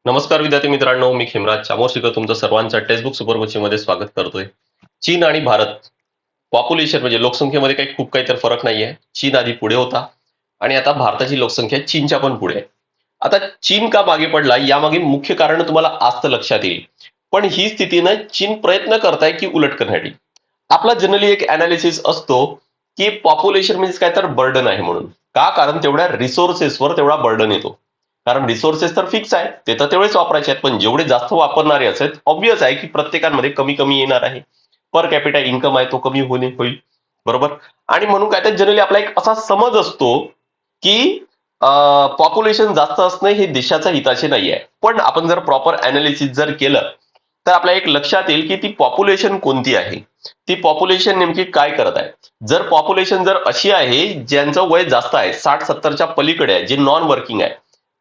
नमस्कार विद्यार्थी मित्रांनो, मी खेमराज चामोर्शीकर तुमचं सर्वांचं टेक्स्टबुक सुपरमची मध्ये स्वागत करतोय. चीन आणि भारत पॉप्युलेशन म्हणजे लोकसंख्येमध्ये खूप काही तर फरक नाहीये. चीन आधी पुढे होता आणि आता भारताची लोकसंख्या चीनच्या पण पुढे आहे. आता चीन का मागे पडला यामागे मुख्य कारण तुम्हाला आज तर लक्षात येईल. पण ही स्थितीनं चीन प्रयत्न करताय की उलट करण्यासाठी. आपला जनरली एक अनालिसिस असतो की पॉप्युलेशन म्हणजे काय तर बर्डन आहे म्हणून. का? कारण तेवढ्या रिसोर्सेसवर तेवढा बर्डन येतो. कारण रिसोर्सेस तर फिक्स आहे, ते तर तेवढेच वापरायचे आहेत, पण जेवढे जास्त वापरणारे असेल ऑब्वियस आहे की प्रत्येकांमध्ये कमी कमी येणार आहे. पर कॅपिटा इन्कम आहे तो कमी होईल. बरोबर. आणि म्हणून काय तर जनरली आपला एक असा समज असतो की पॉप्युलेशन जास्त असणं हे देशाच्या हिताचे नाही आहे. पण आपण जर प्रॉपर अनालिसिस जर केलं तर आपल्या एक लक्षात येईल की ती पॉप्युलेशन कोणती आहे, ती पॉप्युलेशन नेमकी काय करत आहे. जर पॉप्युलेशन जर अशी आहे ज्यांचं वय जास्त आहे, 60-70च्या पलीकडे आहे, जे नॉन वर्किंग आहे,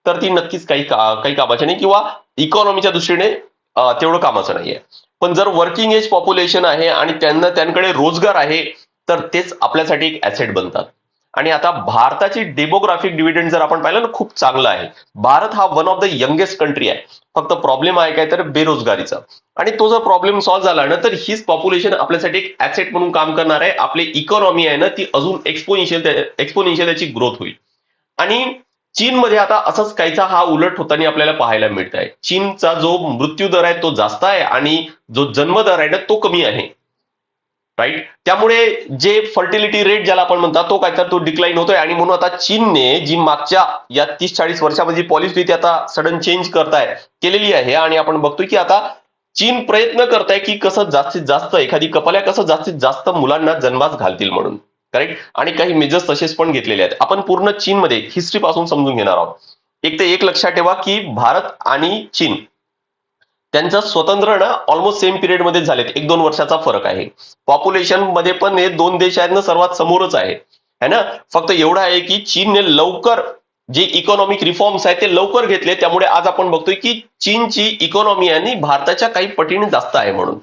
तर ती नक्कीच काही कामाची नाही किंवा इकॉनॉमीच्या दृष्टीने तेवढं कामाचं नाहीये. पण जर वर्किंग एज पॉप्युलेशन आहे आणि त्यांकडे रोजगार आहे, तर तेच आपल्यासाठी एक ऍसेट बनतात. आणि आता भारताची डेमोग्राफिक डिव्हिडंड जर आपण पाहिलं ना, खूप चांगला आहे. भारत हा one of the youngest country आहे. फक्त प्रॉब्लेम आहे काय तर बेरोजगारीचा. आणि तो जर प्रॉब्लेम सॉल्व्ह झाला ना, तर हीच पॉप्युलेशन आपल्यासाठी एक ऍसेट म्हणून काम करणार आहे. आपली इकॉनॉमी आहे ना, ती अजून एक्सपोनेन्शियल त्याची ग्रोथ होईल. आणि चीनमध्ये आता असंच काहीचा हा उलट होताना आपल्याला पाहायला मिळत आहे. चीनचा जो मृत्यू दर आहे तो जास्त आहे आणि जो जन्म दर आहे ना तो कमी आहे. राईट. त्यामुळे जे फर्टिलिटी रेट ज्याला आपण म्हणतात तो काय तर तो डिक्लाइन होतोय. आणि म्हणून आता चीनने जी मागच्या या 30-40 वर्षामध्ये पॉलिसी ती आता सडन चेंज केलेली आहे. आणि आपण बघतोय की आता चीन प्रयत्न करताय की कसं जास्तीत जास्त एखादी कपल्या कसं जास्तीत जास्त मुलांना जन्मास घालतील म्हणून. करेक्ट. आणि काही मेजर्स तसेच पण घेतलेले आहेत. आपण पूर्ण चीनमध्ये हिस्ट्री पासून समजून घेणार आहोत. एक ते एक लक्षात ठेवा की भारत आणि चीन त्यांचं स्वतंत्र ना ऑलमोस्ट सेम पिरियडमध्ये झालेत. 1-2 वर्षाचा फरक आहे. पॉप्युलेशन मध्ये पण हे दोन देश आहेत ना सर्वात समोरच आहे. है ना. फक्त एवढं आहे की चीनने लवकर जे इकॉनॉमिक रिफॉर्म्स आहेत ते लवकर घेतले. त्यामुळे आज आपण बघतोय की चीनची इकॉनॉमी आणि भारताच्या काही पटीने जास्त आहे म्हणून.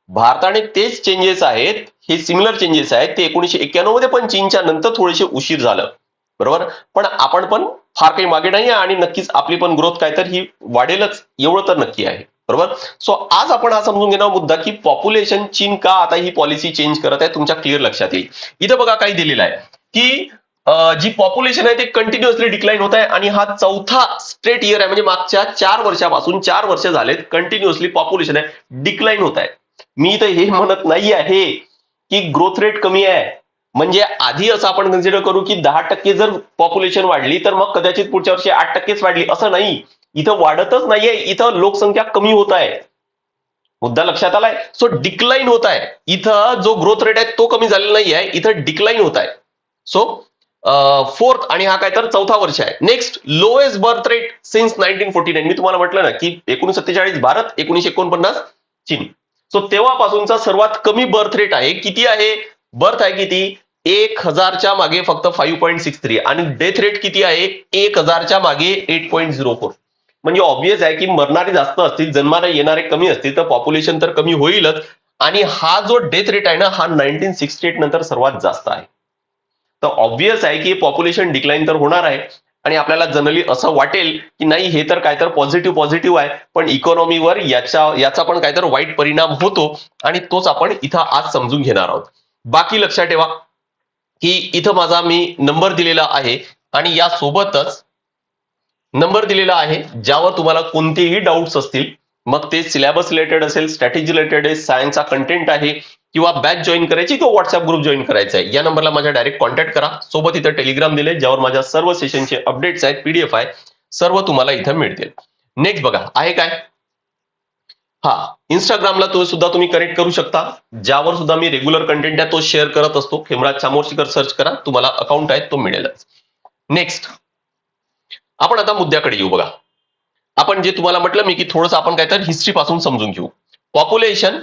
भारताने तेच चेंजेस आहेत, हे सिमिलर चेंजेस आहेत, ते 1991 मध्ये पण चीनच्या नंतर थोडेसे उशीर झालं. बरोबर. पण आपण पण फार काही मागे नाही आणि नक्कीच आपली पण ग्रोथ काय तर ही वाढेलच एवढं तर नक्की आहे. बरोबर. सो आज आपण हा समजून घेणार मुद्दा की पॉप्युलेशन चीन का आता ही पॉलिसी चेंज करत आहे तुमच्या क्लिअर लक्षात येईल. इथं बघा काय दिलेलं आहे की जी पॉप्युलेशन आहे ते कंटिन्युअसली डिक्लाइन होत आहे आणि हा चौथा स्ट्रेट इयर आहे. म्हणजे मागच्या 4 वर्षापासून 4 वर्ष झालेत कंटिन्युअसली पॉप्युलेशन आहे डिक्लाइन होत आहे. मी इथं हे म्हणत नाही आहे की ग्रोथ रेट कमी आहे. म्हणजे आधी असं आपण कन्सिडर करू की 10% जर पॉप्युलेशन वाढली तर मग कदाचित पुढच्या वर्षी 8%च वाढली, असं नाही. इथं वाढतच नाहीये, इथं लोकसंख्या कमी होत आहे. मुद्दा लक्षात आलाय. सो डिक्लाइन होत आहे. इथं जो ग्रोथ रेट आहे तो कमी झालेला नाही आहे, इथं डिक्लाइन होत आहे. सो फोर्थ आणि हा काय तर चौथा वर्ष आहे. Next lowest birth rate since 1949. मी तुम्हाला म्हटलं ना की 1947 भारत, 1949 चीन. सो तेव्हापासूनचा सर्वात कमी बर्थ रेट आहे. किती आहे? बर्थ आहे किती? 1000च्या मागे फक्त 5.63 आणि डेथ रेट किती आहे? 1000च्या मागे 8.04. म्हणजे ऑब्वियस आहे की मरणारे जास्त असतील, जन्माला येणारे कमी असतील, तर पॉप्युलेशन तर कमी होईलच. आणि हा जो डेथ रेट आहे ना हा 1968 नंतर सर्वात जास्त आहे. तर ऑब्वियस आहे की पॉप्युलेशन डिक्लाइन तर होणार आहे. आणि आपल्याला जनरली असं वाटेल की नाही हे तर काय तर पॉझिटिव्ह आहे, पण इकॉनॉमीवर याचा पण काय तर वाईट परिणाम होतो. आणि तोच आपण इथं आज समजून घेणार आहोत. बाकी लक्षात ठेवा की इथं माझा मी नंबर दिलेला आहे आणि या सोबतच नंबर दिलेला आहे ज्यावर तुम्हाला कोणतेही डाऊट्स असतील, मग ते सिलेबस रिलेटेड असेल, स्ट्रॅटेजी रिलेटेड आहे, सायन्सचा कंटेंट आहे किंवा बॅच जॉईन करायची किंवा व्हॉट्सअप ग्रुप जॉईन करायचा आहे, या नंबरला माझ्या डायरेक्ट कॉन्टॅक्ट करा. सोबत इथं टेलिग्राम दिले ज्यावर माझ्या सर्व सेशनचे अपडेट्स आहेत, पीडीएफ आहे, सर्व तुम्हाला इथं मिळतील. नेक्स्ट बघा आहे काय. हा, इंस्टाग्रामला तो सुद्धा तुम्ही कनेक्ट करू शकता, ज्यावर सुद्धा मी रेग्युलर कंटेंट आहे तो शेअर करत असतो. खेमराज चामोर्शीकर सर्च करा, तुम्हाला अकाउंट आहे तो मिळेलच. नेक्स्ट आपण आता मुद्द्याकडे येऊ. बघा आपण जे तुम्हाला म्हटलं मी की थोडंसं आपण काय तर हिस्ट्री पासून समजून घेऊ. पॉप्युलेशन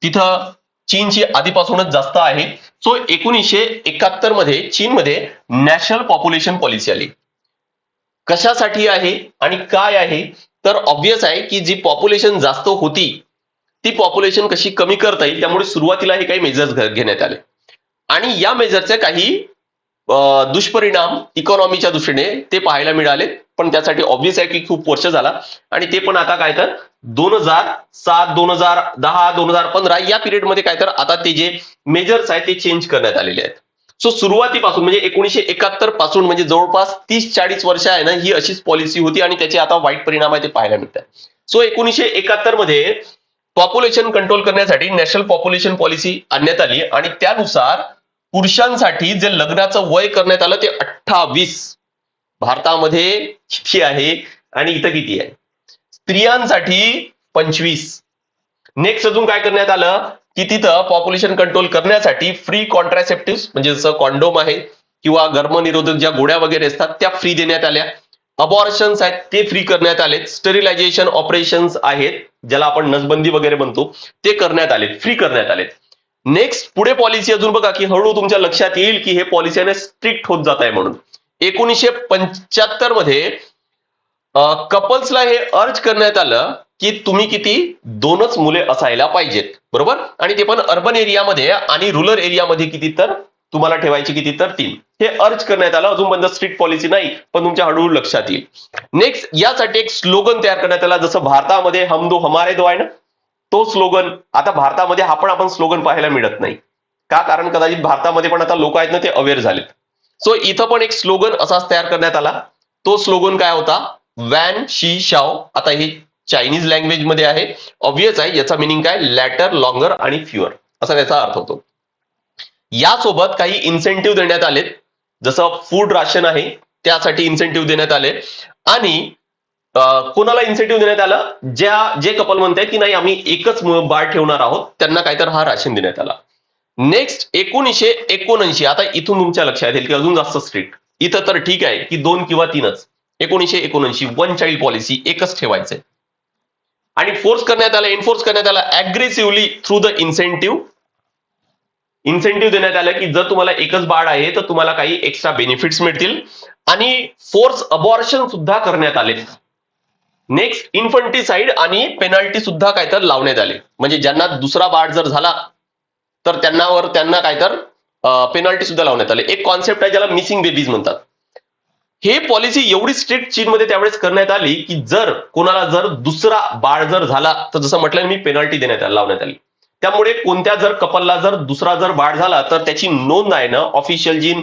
तिथं चीनची आधीपासूनच जास्त आहे. सो 1971 मध्ये चीनमध्ये नॅशनल पॉप्युलेशन पॉलिसी आली. कशासाठी आहे आणि काय आहे? तर ऑब्वियस आहे की जी पॉप्युलेशन जास्त होती ती पॉप्युलेशन कशी कमी करता येईल, त्यामुळे सुरुवातीला हे काही मेजर्स घेण्यात आले. आणि या मेजरचे काही दुष्परिणाम इकॉनॉमीच्या दृष्टीने ते पाहायला मिळाले, पण त्यासाठी ऑब्व्हियस आहे की खूप वर्ष झाला आणि ते पण आता काय तर 2007, 2010, 2015 या पिरियडमध्ये काय तर आता ते जे मेजर्स आहेत ते चेंज करण्यात आलेले आहेत. सो सुरुवातीपासून म्हणजे 1971 पासून म्हणजे जवळपास 30-40 वर्ष आहे ना ही अशीच पॉलिसी होती आणि त्याचे आता वाईट परिणाम आहे ते पाहायला मिळतात. सो 1971 मध्ये पॉप्युलेशन कंट्रोल करण्यासाठी नॅशनल पॉप्युलेशन पॉलिसी आणण्यात आली आणि त्यानुसार पुरुषांसाठी जे लग्नाचं वय करण्यात आलं ते 28 भारतामध्ये किती आहे आणि इथं किती आहे. स्त्रियांसाठी 25. नेक्स्ट अजून काय करण्यात आलं की तिथं पॉप्युलेशन कंट्रोल करण्यासाठी फ्री कॉन्ट्रासेप्टिव्ह म्हणजे जसं कॉन्डोम आहे किंवा गर्भनिरोधक ज्या गोळ्या वगैरे असतात त्या फ्री देण्यात आल्या. अबॉर्शन्स आहेत ते फ्री करण्यात आले. स्टेरिलायझेशन ऑपरेशन्स आहेत ज्याला आपण नसबंदी वगैरे म्हणतो ते करण्यात आले, फ्री करण्यात आले. नेक्स्ट पुढे पॉलिसी अजून बघा की हळूहळू तुमच्या लक्षात येईल की हे पॉलिसीने स्ट्रिक्ट होत जात आहे म्हणून. 1975 मध्ये कपल्सला हे अर्ज करण्यात आलं की तुम्ही किती 2च मुले असायला पाहिजेत, बरोबर, आणि ते पण अर्बन एरियामध्ये आणि रुरल एरियामध्ये किती तर तुम्हाला ठेवायची किती तर 3. हे अर्ज करण्यात आलं. अजून पण स्ट्रिक्ट पॉलिसी नाही पण तुमच्या हळूहळू लक्षात येईल. नेक्स्ट यासाठी एक स्लोगन तयार करण्यात आला जसं भारतामध्ये हम दो हमारे दो आहे ना, तो स्लोगन आता भारतामध्ये आपण स्लोगन पाहायला मिळत नाही का, कारण कदाचित भारतामध्ये पण आता लोक आहेत ना ते अवेअर झालेत. सो इथं पण एक स्लोगन असाच तयार करण्यात आला. तो स्लोगन काय होता, वॅन शी शाओ. आता हे चायनीज लँग्वेज मध्ये आहे, ऑब्व्हियस आहे याचा मिनिंग काय, लॅटर, लॉंगर आणि फ्युअर असा त्याचा अर्थ होतो. यासोबत काही इन्सेंटिव्ह देण्यात आलेत जसं फूड राशन आहे त्यासाठी इन्सेंटिव्ह देण्यात आले आणि कोणाला इन्सेंटिव्ह देण्यात आलं, जे कपल म्हणतात की नाही आम्ही एकच बाळ ठेवणार आहोत त्यांना काय तर हा राशन देण्यात आला. नेक्स्ट 1979, आता इथून तुमच्या लक्षात येईल की अजून जास्त स्ट्रिक्ट. इथं तर ठीक आहे की 2 किंवा 3च. 1979 वन चाइल्ड पॉलिसी, एकच ठेवायचंय आणि फोर्स करण्यात आला, एन्फोर्स करण्यात आला aggressively through the incentive. Incentive देण्यात आलं की जर तुम्हाला एकच बाळ आहे तर तुम्हाला काही एक्स्ट्रा बेनिफिट्स मिळतील आणि फोर्स अबॉर्शन सुद्धा करण्यात आले. नेक्स्ट इन्फंटिसाइड आणि पेनल्टी सुद्धा काय तर लावण्यात आले, म्हणजे ज्यांना दुसरा बाळ जर झाला तर त्यांना काय तर पेनल्टी सुद्धा लावण्यात आले. एक कॉन्सेप्ट आहे ज्याला मिसिंग बेबीज म्हणतात. हे पॉलिसी एवढी स्ट्रिक्ट चीनमध्ये त्यावेळेस करण्यात आली की जर कोणाला जर दुसरा बाळ जर झाला तर जसं म्हटलं मी पेनल्टी लावण्यात आली. त्यामुळे कोणत्या जर कपलला जर दुसरा जर बाळ झाला तर त्याची नोंद आहे ना ऑफिशियल जी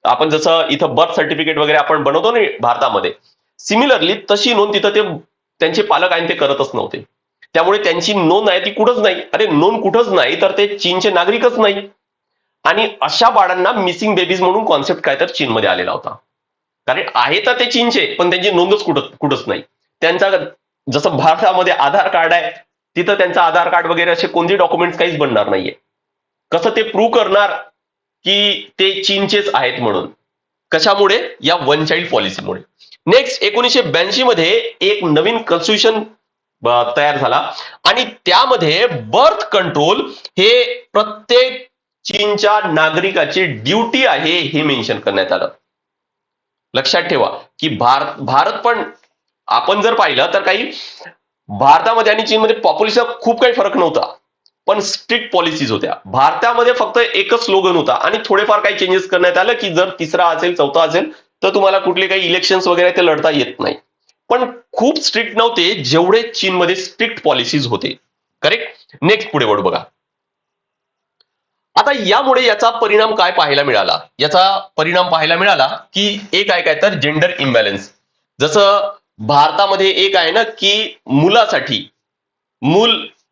आपण जसं इथं बर्थ सर्टिफिकेट वगैरे आपण बनवतो ना भारतामध्ये, सिमिलरली तशी नोंद तिथं ते त्यांचे पालक आहेत ते करतच नव्हते. त्यामुळे त्यांची नोंद आहे ती कुठंच नाही. अरे नोंद कुठंच नाही तर ते चीनचे नागरिकच नाही आणि अशा बाळांना मिसिंग बेबीज म्हणून कॉन्सेप्ट काय तर चीनमध्ये आलेला होता. कारण आहे तर ते चीनचे पण त्यांची नोंदच कुठंच नाही. त्यांचा जसं भारतामध्ये आधार कार्ड आहे तिथं त्यांचं आधार कार्ड वगैरे असे कोणते डॉक्युमेंट्स काहीच बनणार नाहीये. कसं ते प्रूव्ह करणार की ते चीनचेच आहेत म्हणून, कशामुळे, या वन चाइल्ड पॉलिसीमुळे. नेक्स्ट 1982 मध्ये एक नवीन कॉन्स्टिट्यूशन तयार झाला आणि त्यामध्ये बर्थ कंट्रोल हे प्रत्येक चीनच्या नागरिकाची ड्युटी आहे हे मेन्शन करण्यात आलं. लक्षात ठेवा की भारत पण आपण जर पाहिलं तर काही भारतामध्ये आणि चीनमध्ये पॉप्युलेशन खूप काही फरक नव्हता पण स्ट्रिक्ट पॉलिसीज होत्या. भारतामध्ये फक्त एकच स्लोगन होता आणि थोडेफार काही चेंजेस करण्यात आलं की जर तिसरा असेल चौथा असेल तर तुम्हाला कुठले काही इलेक्शन्स वगैरे ते लढता येत नाही. पण खूप स्ट्रिक्ट नव्हते जेवढे चीनमध्ये स्ट्रिक्ट पॉलिसीज होते. करेक्ट. नेक्स्ट पुढे वळू बघा. आता यामुळे याचा परिणाम काय पाहायला मिळाला, की एक आहे काय तर जेंडर इम्बॅलन्स. जसं भारतामध्ये एक आहे ना की मुलासाठी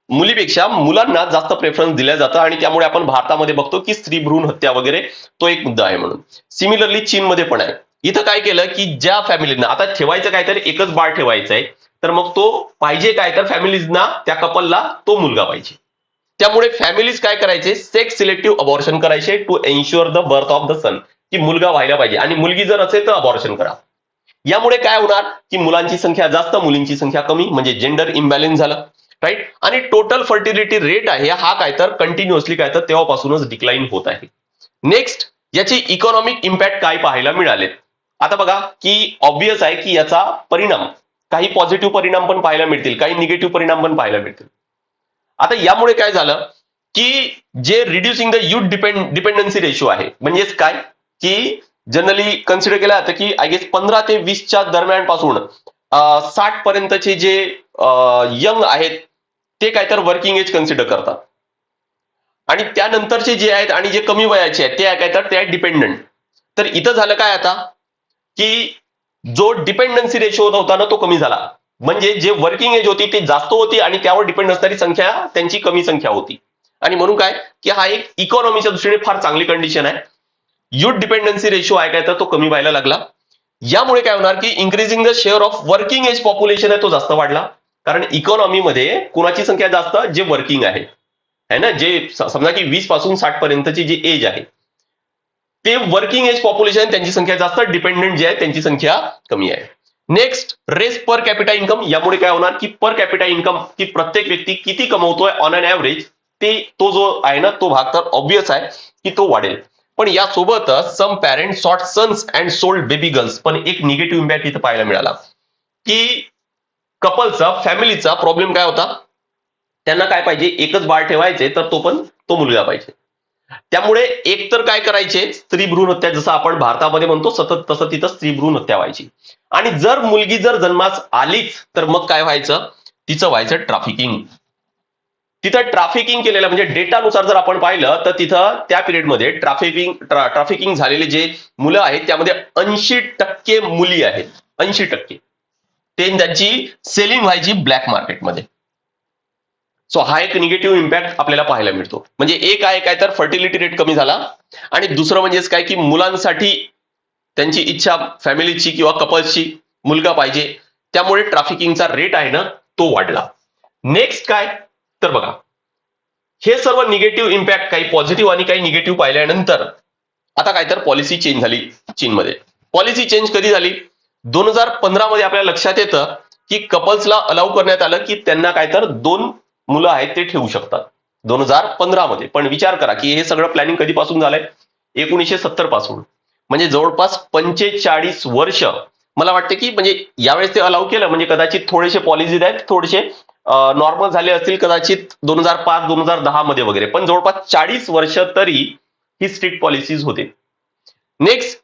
मुलीपेक्षा मुलांना जास्त प्रेफरन्स दिल्या जातं आणि त्यामुळे आपण भारतामध्ये बघतो की स्त्री भ्रूण हत्या वगैरे तो एक मुद्दा आहे म्हणून. सिमिलरली चीनमध्ये पण आहे. इथं काय केलं की ज्या फॅमिलींना आता ठेवायचं काय तर एकच बाळ ठेवायचं आहे तर मग तो पाहिजे काय तर फॅमिलीजना त्या कपलला तो मुलगा पाहिजे. त्यामुळे फॅमिलीज काय करायचे, सेक्स सिलेक्टिव्ह अबॉर्शन करायचे to ensure the birth of the son, की मुलगा व्हायला पाहिजे आणि मुलगी जर असेल तर अबॉर्शन करा. यामुळे काय होणार की मुलांची संख्या जास्त मुलींची संख्या कमी म्हणजे जेंडर इम्बॅलन्स झालं. राईट. आणि टोटल फर्टिलिटी रेट आहे हा काय तर कंटिन्युअसली काय तर तेव्हापासूनच डिक्लाइन होत आहे. नेक्स्ट याची इकॉनॉमिक इम्पॅक्ट काय पाहायला मिळाले. आता बघा की ऑब्व्हियस आहे की याचा परिणाम काही पॉझिटिव्ह परिणाम पण पाहायला मिळतील, काही निगेटिव्ह परिणाम पण पाहायला मिळतील. आता यामुळे काय झालं की जे reducing the youth dependency ratio आहे, म्हणजेच काय की जनरली कन्सिडर केलं जातं की आय गेस 15 ते 20च्या दरम्यान पासून 60 पर्यंतचे जे यंग आहेत ते काय तर वर्किंग एज कन्सिडर करतात, आणि त्यानंतरचे जे आहेत आणि जे कमी वयाचे आहेत ते काय तर ते आहेत डिपेंडंट. तर इथं झालं काय आता, की जो डिपेंडन्सी रेशो होता ना तो कमी झाला, म्हणजे जे वर्किंग एज होती ती जास्त होती आणि त्यावर डिपेंड असणारी संख्या त्यांची कमी संख्या होती. आणि म्हणून काय की हा एक इकॉनॉमीच्या दृष्टीने फार चांगली कंडिशन आहे. युथ डिपेंडन्सी रेशो आहे काय तर तो कमी व्हायला लागला. यामुळे काय होणार की increasing the share of working age population आहे तो जास्त वाढला, कारण इकॉनॉमीमध्ये कुणाची संख्या जास्त, जे वर्किंग आहे ना, जे समजा की 20 पासून 60 पर्यंतची जी एज आहे ते वर्किंग एज पॉप्युलेशन, त्यांची संख्या जास्त, डिपेंडंट जे आहे त्यांची संख्या कमी आहे. Next, raise per capita income. यामुळे काय होणार की पर कॅपिटा इन्कम, की प्रत्येक व्यक्ती किती कमवतोय ऑन अन ऍव्हरेज, तो जो आहे ना तो भाग तर ऑब्विस आहे की तो वाढेल. पण यासोबतच some parent sought sons and sold baby girls, पण एक निगेटिव्ह इम्पॅक्ट इथं पाहायला मिळाला की कपलचा, फॅमिलीचा प्रॉब्लेम काय होता, त्यांना काय पाहिजे, एकच बाळ ठेवायचे तर तो पण तो मुलगा पाहिजे. त्यामुळे एक तर काय करायचे, स्त्री भ्रूण हत्या, जसं आपण भारतामध्ये म्हणतो सतत तसं तिथं स्त्री भ्रूण हत्या व्हायची. आणि जर मुलगी जर जन्मास आलीच तर मग काय व्हायचं, तिचं व्हायचं ट्रॅफिकिंग. तिथं ट्रॅफिकिंग केलेलं, म्हणजे डेटानुसार जर आपण पाहिलं तर तिथं त्या पिरियडमध्ये ट्रॅफिकिंग झालेले जे मुलं आहेत त्यामध्ये 80% मुली आहेत. 80% ते त्यांची सेलिंग व्हायची ब्लॅक मार्केटमध्ये. सो हा एक निगेटिव्ह इम्पॅक्ट आपल्याला पाहायला मिळतो. म्हणजे एक आहे काय तर फर्टिलिटी रेट कमी झाला, आणि दुसरं म्हणजेच काय की मुलांसाठी त्यांची इच्छा, फॅमिलीची किंवा कपल्सची मुलगा पाहिजे, त्यामुळे ट्रॅफिकिंगचा रेट आहे ना तो वाढला. नेक्स्ट काय तर बघा, हे सर्व निगेटिव्ह इम्पॅक्ट, काही पॉझिटिव्ह आणि काही निगेटिव्ह पाहिल्यानंतर आता काय तर पॉलिसी चेंज झाली चीनमध्ये. पॉलिसी चेंज कधी झाली, 2015 मध्ये आपल्याला लक्षात येतं की कपल्सला अलाउ करण्यात आलं की त्यांना काय तर 2 मुलं आहेत ते ठेवू शकतात 2015 मध्ये. पण विचार करा की हे सगळं प्लॅनिंग कधीपासून झालंय, 1970 पासून, म्हणजे जवळपास 45 वर्ष. मला वाटतं की म्हणजे यावेळेस ते अलाउ केलं, म्हणजे कदाचित थोडेसे पॉलिसीज आहेत थोडेसे नॉर्मल झाले असतील कदाचित 2005-2010 मध्ये वगैरे, पण जवळपास 40 वर्ष तरी ही स्ट्रिक्ट पॉलिसीज होते. नेक्स्ट,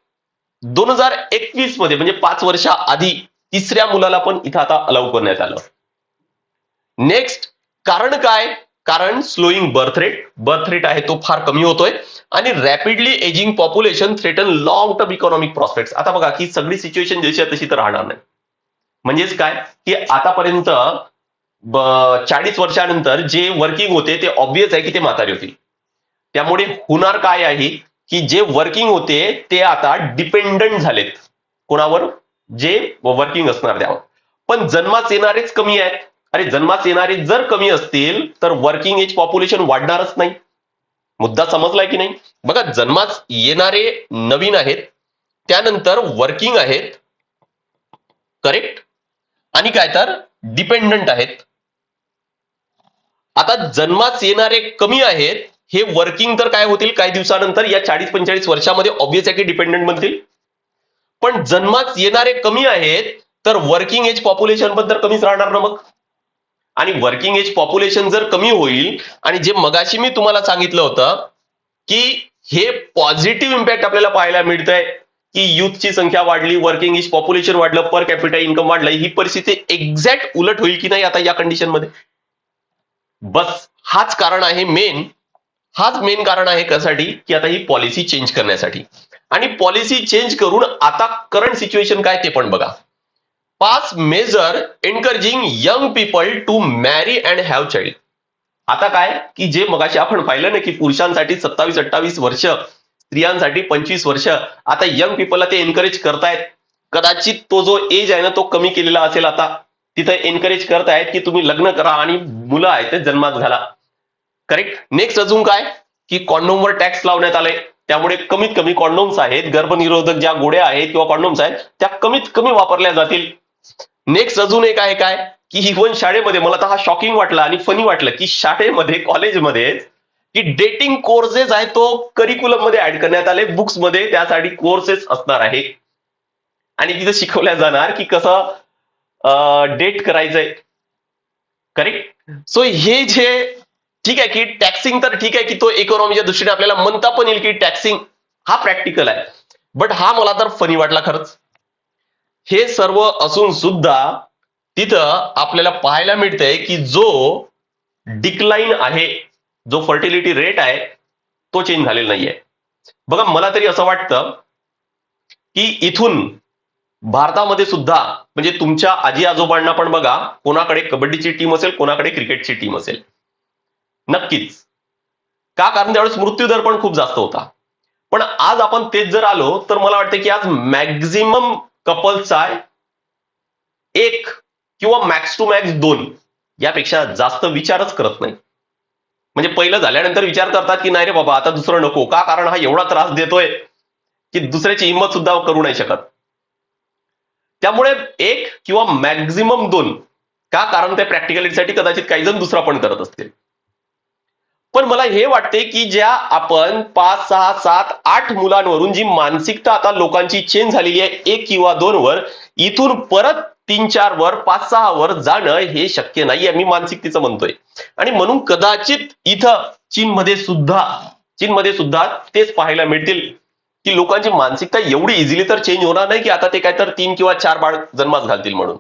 2021 मध्ये म्हणजे 5 वर्षा आधी तिसऱ्या मुलाला पण इथं आता अलाउ करण्यात आलं. नेक्स्ट, कारण काय, कारण स्लोईंग बर्थ रेट आहे तो फार कमी होतोय, आणि rapidly ageing population threaten long term economic prospect. आता बघा की सगळी सिच्युएशन जशी आहे तशी तर राहणार नाही. म्हणजेच काय की आतापर्यंत 40 वर्षानंतर जे वर्किंग होते ते ऑब्वियस आहे की ते म्हातारे होतील. त्यामुळे होणार काय आहे की जे वर्किंग होते ते आता डिपेंडंट झालेत कोणावर, जे वर्किंग असणार त्यावर. पण जन्मास येणारेच कमी आहेत. अरे जन्मास येणारे जर कमी असतील तर वर्किंग एज पॉप्युलेशन वाढणारच नाही. मुद्दा समजलाय की नाही. बघा, जन्मास येणारे नवीन आहेत, त्यानंतर वर्किंग आहेत, करेक्ट, आणि काय तर डिपेंडंट आहेत. आता जन्मास येणारे कमी आहेत, हे वर्किंग तर काय होतील काही दिवसानंतर, या 40-45 वर्षामध्ये ऑब्वियस आहे की डिपेंडंट बनतील. पण जन्मास येणारे कमी आहेत तर वर्किंग एज पॉप्युलेशन पण तर कमीच राहणार ना मग. आणि वर्किंग एज पॉप्युलेशन जर कमी होईल, आणि जे मगाशी मी तुम्हाला सांगितलं होतं की हे पॉझिटिव्ह इम्पॅक्ट आपल्याला पाहायला मिळतंय की युथची संख्या वाढली, वर्किंग एज पॉप्युलेशन वाढलं, पर कॅपिटा इन्कम वाढलं, ही परिस्थिती एक्झॅक्ट उलट होईल की नाही आता या कंडिशनमध्ये. बस हाच कारण आहे हाच मेन कारण आहे कशासाठी, की आता ही पॉलिसी चेंज करण्यासाठी. आणि पॉलिसी चेंज करून आता करंट सिच्युएशन काय ते पण बघा. Pass measure encouraging young people to marry and have child. आता काय की जे मगाशी आपण पाहिलं ना की पुरुषांसाठी 27-28 वर्ष, स्त्रियांसाठी 25 वर्ष, आता यंग पीपलला ते एनकरेज करतायत. कदाचित तो जो एज आहे ना तो कमी केलेला असेल, आता तिथं एनकरेज करतायत की तुम्ही लग्न करा आणि मुलं आहेत ते जन्मात घाला. करेक्ट. नेक्स्ट अजून काय की कॉन्डोमवर टॅक्स लावण्यात आलाय, त्यामुळे कमीत कमी कॉन्डोम्स आहेत, गर्भनिरोधक ज्या गोळ्या आहेत किंवा कॉन्डोम्स आहेत त्या कमीत कमी वापरल्या जातील. नेक्स्ट अजून एक आहे काय की इव्हन शाळेमध्ये, मला तर हा शॉकिंग वाटला आणि फनी वाटलं की शाळेमध्ये, कॉलेजमध्ये की डेटिंग कोर्सेस आहे तो करिक्युलम मध्ये ऍड करण्यात आले, बुक्स मध्ये त्यासाठी कोर्सेस असणार आहे. आणि तिथे शिकवल्या जाणार की कसं डेट करायचंय. करेक्ट. सो हे जे ठीक आहे की टॅक्सिंग तर ठीक आहे की तो इकॉनॉमीच्या दृष्टीने आपल्याला म्हणता पण येईल की टॅक्सिंग हा प्रॅक्टिकल आहे. बट हा मला तर फनी वाटला खरंच. हे सर्व असून सुद्धा तिथं आपल्याला पाहायला मिळतंय की जो डिक्लाइन आहे, जो फर्टिलिटी रेट आहे, तो चेंज झालेला नाहीये. बघा, मला तरी असं वाटतं की इथून भारतामध्ये सुद्धा म्हणजे तुमच्या आजी आजोबांना पण बघा, कोणाकडे कबड्डीची टीम असेल, कोणाकडे क्रिकेटची टीम असेल. नक्कीच. का? कारण त्यावेळेस मृत्यूदर पण खूप जास्त होता. पण आज आपण तेच जर आलो तर मला वाटतं की आज मॅक्झिमम कपल्सचा एक किंवा मॅक्स टू मॅक्स दोन यापेक्षा जास्त विचारच करत नाही. म्हणजे पहिलं झाल्यानंतर विचार करतात की नाही रे बाबा, आता दुसरं नको. का? कारण हा एवढा त्रास देतोय की दुसऱ्याची हिंमत सुद्धा करू नाही शकत. त्यामुळे एक किंवा मॅक्झिमम दोन. का? कारण त्या प्रॅक्टिकलिटीसाठी कदाचित काही जण दुसरा पण करत असतील. पण मला हे वाटते की ज्या आपण 5, 6, 7, 8 मुलांवरून जी मानसिकता आता लोकांची चेंज झालेली आहे 1 किंवा 2 वर, इथून परत 3-4 वर 5-6 वर जाणं हे शक्य नाहीये. मी मानसिकतेचं म्हणतोय. आणि म्हणून कदाचित इथं चीनमध्ये सुद्धा तेच पाहायला मिळतील की लोकांची मानसिकता एवढी इझिली तर चेंज होणार नाही की आता ते काय तर 3 किंवा 4 बाळ जन्मास घालतील म्हणून.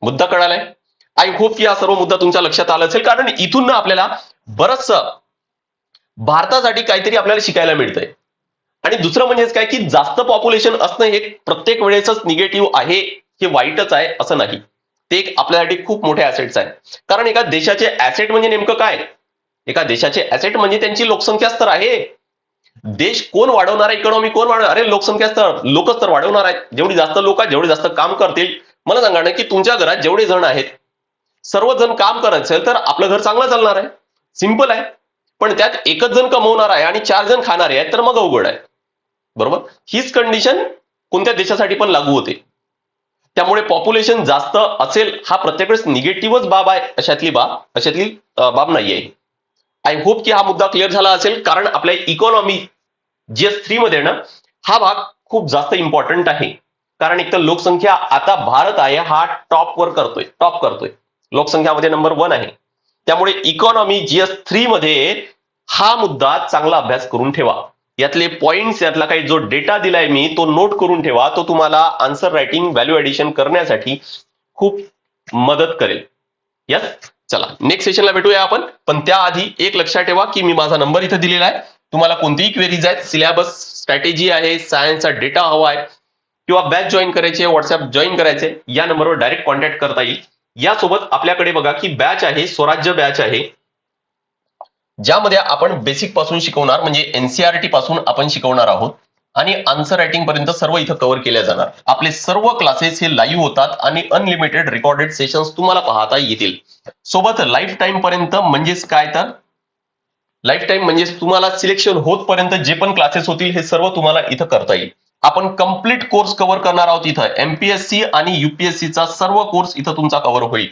मुद्दा कळालाय? आय होप की हा सर्व मुद्दा तुमच्या लक्षात आला असेल, कारण इथून ना आपल्याला बरचसं भारतासाठी काहीतरी आपल्याला शिकायला मिळतंय. आणि दुसरं म्हणजेच काय की जास्त पॉप्युलेशन असणं हे प्रत्येक वेळेसच निगेटिव्ह आहे, हे वाईटच आहे असं नाही. ते एक आपल्यासाठी खूप मोठे ऍसेट्स आहे. कारण एका देशाचे ऍसेट म्हणजे नेमकं काय? एका देशाचे ऍसेट म्हणजे त्यांची लोकसंख्या तर आहे. देश कोण वाढवणार आहे? इकॉनॉमी कोण वाढवणार? अरे लोकसंख्या तर लोकच तर वाढवणार आहेत. जेवढी जास्त लोक आहेत, जेवढे जास्त काम करतील. मला सांगा ना की तुमच्या घरात जेवढे जण आहेत, सर्वजण काम करत असेल तर आपलं घर चांगलं चालणार आहे. सिंपल आहे. पण त्यात एकच जण कमवणार आहे आणि 4 जण खाणारे आहेत, तर मग अवघड आहे. बरोबर? हीच कंडिशन कोणत्या देशासाठी पण लागू होते. त्यामुळे पॉप्युलेशन जास्त असेल हा प्रत्येक वेळेस निगेटिव्हच बाब आहे, अशातली बाब नाहीये. आय होप की हा मुद्दा क्लिअर झाला असेल, कारण आपल्या इकॉनॉमी GS3 मध्ये ना हा भाग खूप जास्त इम्पॉर्टंट आहे. कारण एक तर लोकसंख्या आता भारत आहे हा टॉप करतोय. लोकसंख्यामध्ये नंबर 1 आहे. त्यामुळे इकॉनॉमी GS3 मध्ये हा मुद्दा चांगला अभ्यास करून ठेवा. यातले पॉइंट्स, यातला काही जो डेटा दिलाय मी तो नोट करून ठेवा. तो तुम्हाला आन्सर रायटिंग, व्हॅल्यू ऍडिशन करण्यासाठी खूप मदत करेल. यस. चला नेक्स्ट सेशनला भेटूया आपण. पण त्याआधी एक लक्षात ठेवा की मी माझा नंबर इथे दिलेला आहे. तुम्हाला कोणतीही क्वेरीज आहेत, सिलेबस, स्ट्रॅटेजी आहे, सायन्सचा डेटा हवा आहे किंवा बॅच जॉईन करायचे, व्हॉट्सअप जॉईन करायचे, या नंबरवर डायरेक्ट कॉन्टॅक्ट करता येईल. यासोबत आपल्याकडे बघा की बॅच आहे, स्वराज्य बॅच आहे, ज्यामध्ये आपण बेसिक पासून शिकवणार, म्हणजे एनसीआरटी पासून आपण शिकवणार आहोत आणि आन्सर रायटिंग पर्यंत सर्व इथं कव्हर केल्या जाणार. आपले सर्व क्लासेस हे लाईव्ह होतात आणि अनलिमिटेड रेकॉर्डेड सेशन्स तुम्हाला पाहता येतील. सोबत लाईफ टाइम पर्यंत, म्हणजेच काय तर लाईफ टाइम म्हणजे तुम्हाला सिलेक्शन होतपर्यंत जे पण क्लासेस होतील हे सर्व तुम्हाला इथं करता येईल. आपण कंप्लीट कोर्स कव्हर करणार आहोत इथं. एमपीएससी आणि युपीएससीचा सर्व कोर्स इथं तुमचा कव्हर होईल.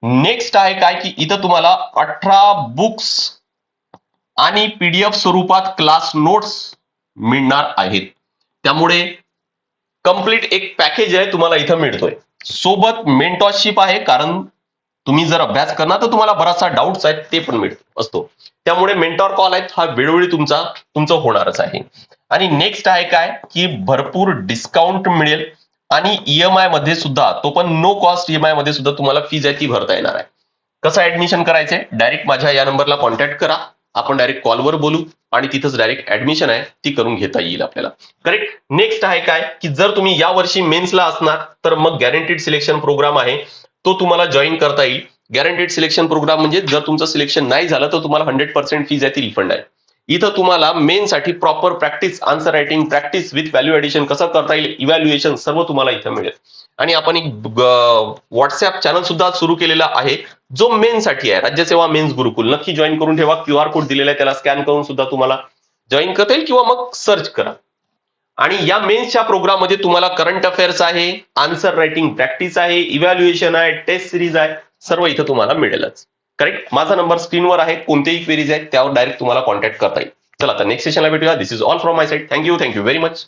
नेक्स्ट आहे काय की इथं तुम्हाला 18 बुक्स आणि पीडीएफ स्वरूपात क्लास नोट्स मिळणार आहेत. त्यामुळे कंप्लीट एक पॅकेज आहे तुम्हाला इथं मिळतोय. सोबत मेंटॉरशिप आहे, कारण तुम्ही जर अभ्यास करणार तर तुम्हाला बराचसा डाऊट्स आहेत ते पण असतो. त्यामुळे मेंटॉर कॉल आहेत हा वेळोवेळी तुमचं होणारच आहे. आणि नेक्स्ट आहे काय की भरपूर डिस्काउंट मिळेल आणि ईएमआय मध्ये सुद्धा, तो पण नो कॉस्ट ईएमआय मध्ये सुद्धा तुम्हाला फीज आहे ती भरता येणार आहे. कसं ऍडमिशन करायचंय? डायरेक्ट माझ्या या नंबरला कॉन्टॅक्ट करा. आपण डायरेक्ट कॉलवर बोलू आणि तिथंच डायरेक्ट ऍडमिशन आहे ती करून घेता येईल आपल्याला. करेक्ट. नेक्स्ट आहे काय की जर तुम्ही या वर्षी मेन्सला असणार तर मग गॅरंटीड सिलेक्शन प्रोग्राम आहे, तो तुम्हाला जॉईन करता येईल. गॅरंटीड सिलेक्शन प्रोग्राम म्हणजे जर तुमचं सिलेक्शन नाही झालं तर तुम्हाला 100% फीज आहे ती रिफंड आहे. इथं तुम्हाला मेनसाठी proper practice, answer writing practice with value addition कसं करता येईल, इव्हॅल्युएशन सर्व तुम्हाला इथं मिळेल. आणि आपण एक व्हॉट्सअप चॅनल सुद्धा सुरू केलेला आहे जो मेन्ससाठी आहे, राज्यसेवा मेन्स गुरुकुल. नक्की जॉईन करून ठेवा. QR कोड दिलेला आहे, त्याला स्कॅन करून सुद्धा तुम्हाला जॉईन करता येईल किंवा मग सर्च करा. आणि या मेन्सच्या प्रोग्राम मध्ये तुम्हाला करंट अफेअर्स आहे, आन्सर रायटिंग प्रॅक्टिस आहे, इव्हॅल्युएशन आहे, टेस्ट सिरीज आहे, सर्व इथं तुम्हाला मिळेलच. करेक्ट. माझा नंबर स्क्रीनवर आहे. कोणतेही क्वेरीज आहेत त्यावर डायरेक्ट तुम्हाला कॉन्टॅक्ट करता येईल. चला आता नेक्स्ट सेशनला भेटूया. This is all from my side. Thank you very much.